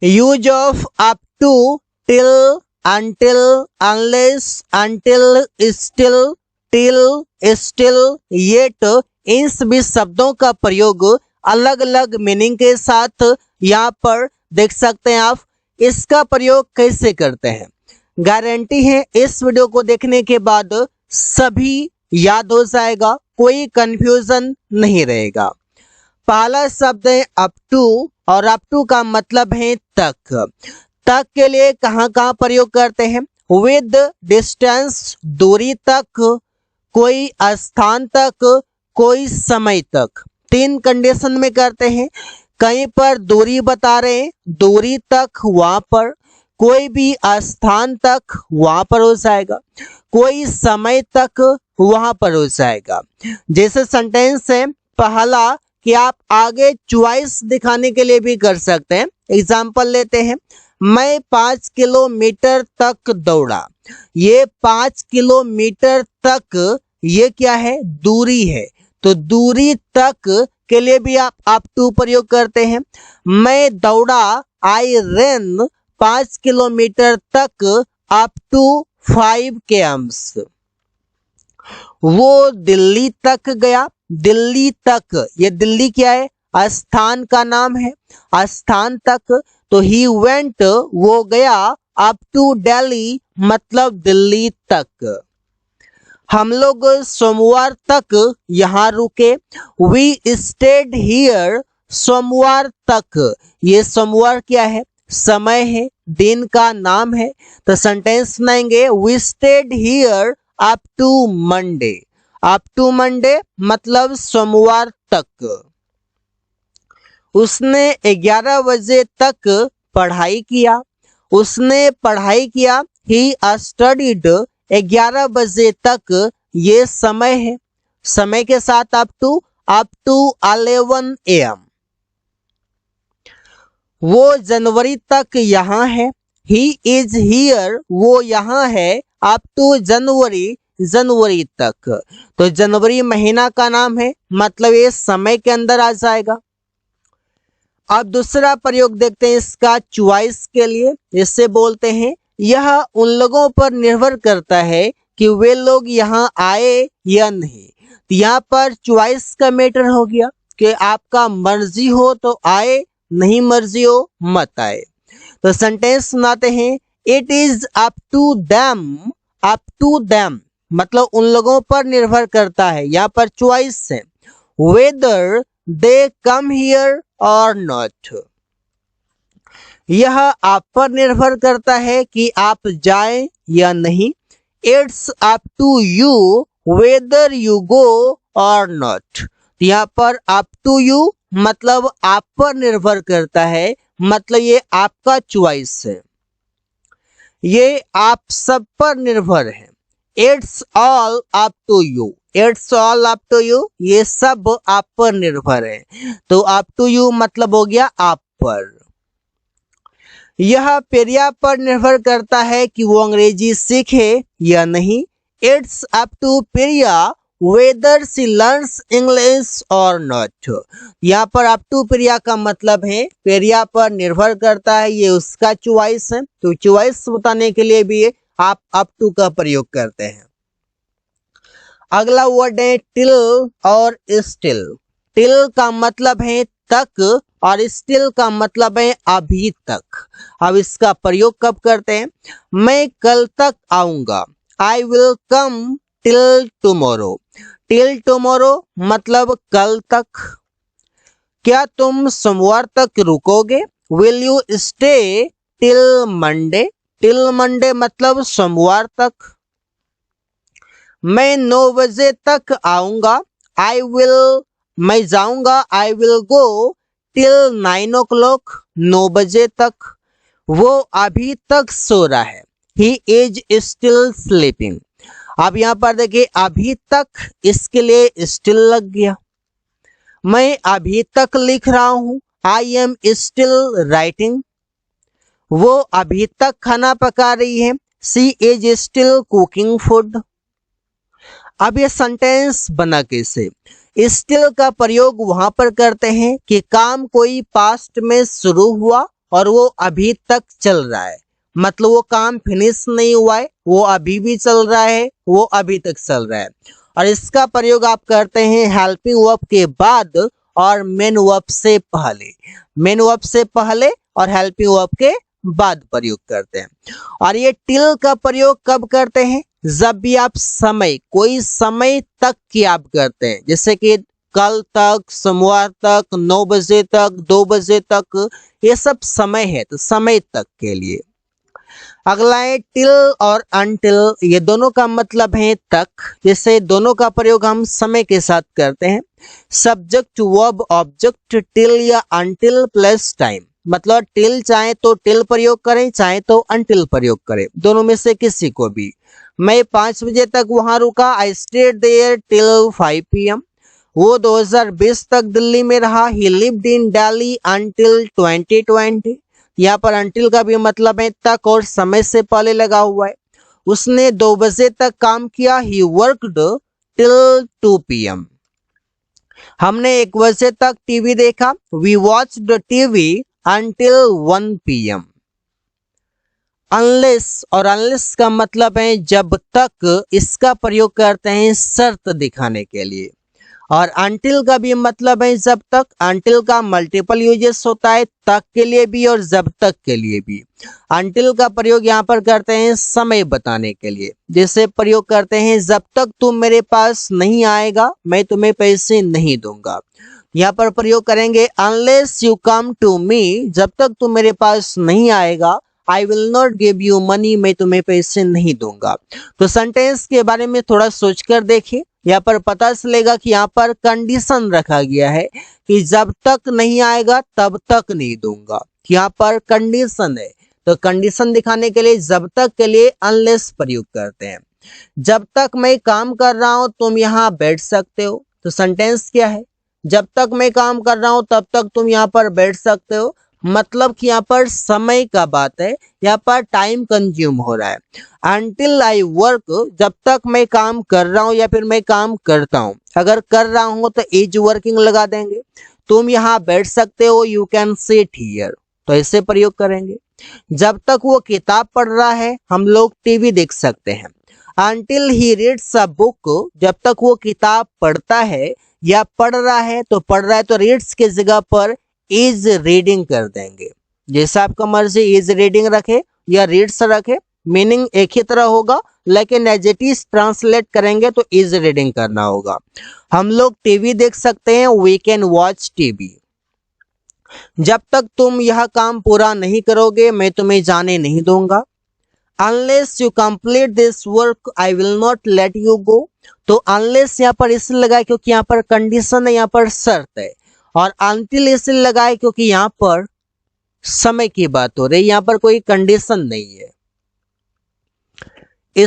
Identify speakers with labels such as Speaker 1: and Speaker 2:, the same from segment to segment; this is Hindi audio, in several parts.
Speaker 1: Use of up to, till, until, unless, until, still, till, still, yet, इन सभी शब्दों का प्रयोग अलग अलग मीनिंग के साथ यहाँ पर देख सकते हैं आप। इसका प्रयोग कैसे करते हैं, गारंटी है इस वीडियो को देखने के बाद सभी याद हो जाएगा, कोई कंफ्यूजन नहीं रहेगा। पहला शब्द है अप टू, और अप टू का मतलब है तक। तक के लिए कहाँ कहाँ प्रयोग करते हैं, विद डिस्टेंस, दूरी तक, कोई स्थान तक, कोई समय तक, तीन कंडीशन में करते हैं। कहीं पर दूरी बता रहे हैं, दूरी तक वहां पर, कोई भी स्थान तक वहां पर हो जाएगा, कोई समय तक वहां पर हो जाएगा। जैसे सेंटेंस है पहला कि आप आगे चॉइस दिखाने के लिए भी कर सकते हैं। एग्जाम्पल लेते हैं, मैं 5 किलोमीटर तक दौड़ा। ये 5 किलोमीटर तक ये क्या है, दूरी है, तो दूरी तक के लिए भी आप अप टू प्रयोग करते हैं। मैं दौड़ा, आई रन 5 किलोमीटर तक अप टू 5 km। वो दिल्ली तक गया, दिल्ली तक, ये दिल्ली क्या है, स्थान का नाम है, स्थान तक, तो ही वेंट, वो गया, अप टू दिल्ली मतलब दिल्ली तक। हम लोग सोमवार तक यहाँ रुके, वी स्टेड हियर सोमवार तक। ये सोमवार क्या है, समय है, दिन का नाम है, तो सेंटेंस बनाएंगे we stayed here up to Monday. Up to Monday मतलब सोमवार तक। उसने 11 बजे तक पढ़ाई किया, उसने पढ़ाई किया, ही स्टडीड 11 बजे तक, ये समय है, समय के साथ अप टू 11 AM। वो जनवरी तक यहाँ है, ही इज हियर, वो यहाँ है, अप टू जनवरी, जनवरी तक, तो जनवरी महीना का नाम है, मतलब ये समय के अंदर आ जाएगा। अब दूसरा प्रयोग देखते हैं इसका चॉइस के लिए। इससे बोलते हैं यह उन लोगों पर निर्भर करता है कि वे लोग यहाँ आए या नहीं। तो यहाँ पर चॉइस का मैटर हो गया कि आपका मर्जी हो तो आए, नहीं मर्जी हो मत आए। तो सेंटेंस सुनाते हैं it is up to them, up to them मतलब उन लोगों पर निर्भर करता है, यहाँ पर चॉइस है, वेदर दे कम हियर और नॉट। यह आप पर निर्भर करता है कि आप जाएं या नहीं। It's up to you whether you go or not. यहाँ पर अप टू यू मतलब आप पर निर्भर करता है, मतलब ये आपका चॉइस है, ये आप सब पर निर्भर है। It's all up to you, it's all up to you, ये सब आप पर निर्भर है, तो अप टू यू मतलब हो गया आप पर। यह पेरिया पर निर्भर करता है कि वो अंग्रेजी सीखे या नहीं। It's up to Priya whether she learns English or not. यहाँ पर अप टू पेरिया का मतलब है पेरिया पर निर्भर करता है, ये उसका चॉइस है, तो चॉइस बताने के लिए भी आप अप टू का प्रयोग करते हैं। अगला वर्ड है टिल और स्टिल। टिल का मतलब है तक और स्टिल का मतलब है अभी तक। अब इसका प्रयोग कब करते हैं, मैं कल तक आऊंगा, I will come till tomorrow. Till tomorrow मतलब कल तक। क्या तुम सोमवार तक रुकोगे, will you stay till Monday. Till Monday मतलब सोमवार तक। मैं 9 बजे तक आऊंगा, आई विल, मैं जाऊंगा, I will go till 9 o'clock, 9 बजे तक। वो अभी तक सो रहा है, ही इज स्टिल स्लीपिंग। अब यहाँ पर देखिए अभी तक, इसके लिए स्टिल लग गया। मैं अभी तक लिख रहा हूं, आई एम स्टिल राइटिंग। वो अभी तक खाना पका रही है, she is still cooking food. अब ये सेंटेंस बना कैसे, स्टिल का प्रयोग वहां पर करते हैं कि काम कोई पास्ट में शुरू हुआ और वो अभी तक चल रहा है, मतलब वो काम फिनिश नहीं हुआ है, वो अभी भी चल रहा है, वो अभी तक चल रहा है। और इसका प्रयोग आप करते हैं हेल्पिंग वर्ब के बाद और मेन वर्ब से पहले। मेन वर्ब से पहले और हेल्पिंग वर्ब के बाद प्रयोग करते हैं। और ये टिल का प्रयोग कब करते हैं? जब भी आप समय, कोई समय तक की आप करते हैं, जैसे कि कल तक, सोमवार तक, 9 बजे तक, 2 बजे तक, ये सब समय है, तो समय तक के लिए। अगला है टिल और अनटिल, ये दोनों का मतलब है तक, जैसे दोनों का प्रयोग हम समय के साथ करते हैं। सब्जेक्ट वर्ब ऑब्जेक्ट टिल या अनटिल प्लस टाइम, मतलब टिल चाहे तो टिल प्रयोग करें, चाहे तो अनटिल प्रयोग करें, दोनों में से किसी को भी। मैं 5 बजे तक वहां रुका, I stayed there till 5 PM। वो 2020 तक दिल्ली में रहा, he lived in Delhi until 2020। यहाँ पर अंटिल का भी मतलब है तक और समय से पहले लगा हुआ है। उसने 2 बजे तक काम किया, ही वर्कड टिल 2 PM। हमने 1 बजे तक टीवी देखा, we watched TV until 1 PM। Unless और अनलेस का मतलब है जब तक, इसका प्रयोग करते हैं शर्त दिखाने के लिए। और अनटिल का भी मतलब है जब तक, अनटिल का मल्टीपल यूजेस होता है, तक के लिए भी और जब तक के लिए भी। अनटिल का प्रयोग यहाँ पर करते हैं समय बताने के लिए, जैसे प्रयोग करते हैं जब तक तुम मेरे पास नहीं आएगा मैं तुम्हें पैसे नहीं दूंगा। यहाँ पर प्रयोग करेंगे unless you come to me, जब तक तुम मेरे पास नहीं आएगा I will not give you money, मैं तुम्हें पैसे नहीं दूंगा। तो सेंटेंस के बारे में थोड़ा सोचकर देखिए, यहाँ पर पता चलेगा कि यहाँ पर कंडीशन रखा गया है कि जब तक नहीं आएगा तब तक नहीं दूंगा, यहाँ पर कंडीशन है। तो कंडीशन दिखाने के लिए जब तक के लिए अनलेस प्रयोग करते हैं। जब तक मैं काम कर रहा हूं तुम यहाँ बैठ सकते हो, तो सेंटेंस क्या है? जब तक मैं काम कर रहा हूं तब तक तुम यहाँ पर बैठ सकते हो, मतलब कि यहाँ पर समय का बात है, यहाँ पर टाइम कंज्यूम हो रहा है। Until I work, जब तक मैं काम कर रहा हूं या फिर मैं काम करता हूं, अगर कर रहा हूं तो इज वर्किंग लगा देंगे। तुम यहाँ बैठ सकते हो, यू कैन सिट हियर, तो ऐसे प्रयोग करेंगे। जब तक वो किताब पढ़ रहा है हम लोग टीवी देख सकते हैं। Until he reads a book, जब तक वो किताब पढ़ता है या पढ़ रहा है, तो पढ़ रहा है तो रीड्स के जगह पर इज रीडिंग कर देंगे। जैसा आपका मर्जी, इज रीडिंग रखे या रीड्स रखे, मीनिंग एक ही तरह होगा, लेकिन एडजेक्टिव ट्रांसलेट करेंगे तो इज रीडिंग करना होगा। हम लोग टीवी देख सकते हैं, वी कैन वॉच टीवी। जब तक तुम यह काम पूरा नहीं करोगे मैं तुम्हें जाने नहीं दूंगा। Unless you complete this work I will not let you go, तो अनलेस यहाँ पर इसलिए लगाए क्योंकि यहाँ पर कंडीशन है, यहाँ पर शर्त है। और अनटिल इसलिए लगाए क्योंकि यहाँ पर समय की बात हो रही है, यहाँ पर कोई कंडीशन नहीं है।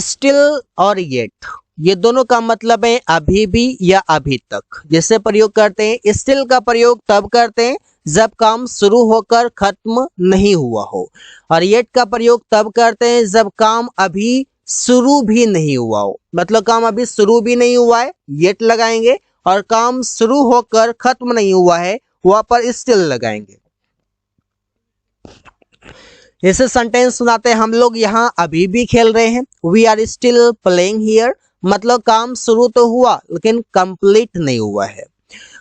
Speaker 1: स्टिल और येट, ये दोनों का मतलब है अभी भी या अभी तक। जैसे प्रयोग करते हैं, स्टिल का प्रयोग तब करते हैं जब काम शुरू होकर खत्म नहीं हुआ हो, और येट का प्रयोग तब करते हैं जब काम अभी शुरू भी नहीं हुआ हो, मतलब काम अभी शुरू भी नहीं हुआ है येट लगाएंगे, और काम शुरू होकर खत्म नहीं हुआ है वहां पर स्टिल लगाएंगे। ऐसे सेंटेंस सुनाते हैं, हम लोग यहाँ अभी भी खेल रहे हैं, we are still playing here, मतलब काम शुरू तो हुआ लेकिन कंप्लीट नहीं हुआ है।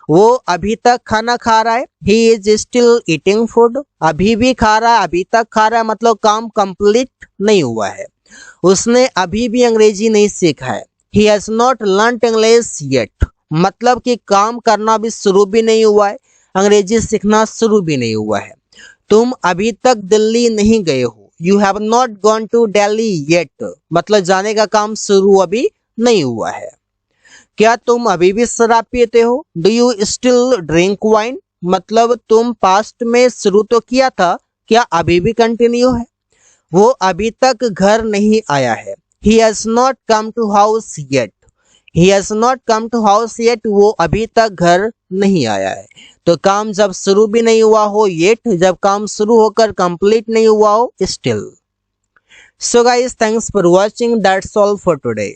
Speaker 1: वो अभी तक खाना खा रहा है, he is still eating food, अभी भी खा रहा है, अभी तक खा रहा है, मतलब काम कंप्लीट नहीं हुआ है। उसने अभी भी अंग्रेजी नहीं सीखा है, he has not learned English yet, मतलब कि काम करना भी शुरू भी नहीं हुआ है, अंग्रेजी सीखना शुरू भी नहीं हुआ है। तुम अभी तक दिल्ली नहीं गए हो, you have not gone to Delhi yet, मतलब जाने का काम शुरू अभी नहीं हुआ है। क्या तुम अभी भी शराब पीते हो, do you still drink wine, मतलब तुम पास्ट में शुरू तो किया था, क्या अभी भी कंटिन्यू है। वो अभी तक घर नहीं आया है, he has not come to house yet, he has not come to house yet, वो अभी तक घर नहीं आया है। तो काम जब शुरू भी नहीं हुआ हो येट, जब काम शुरू होकर कंप्लीट नहीं हुआ हो still. So guys, thanks for watching, that's all for today.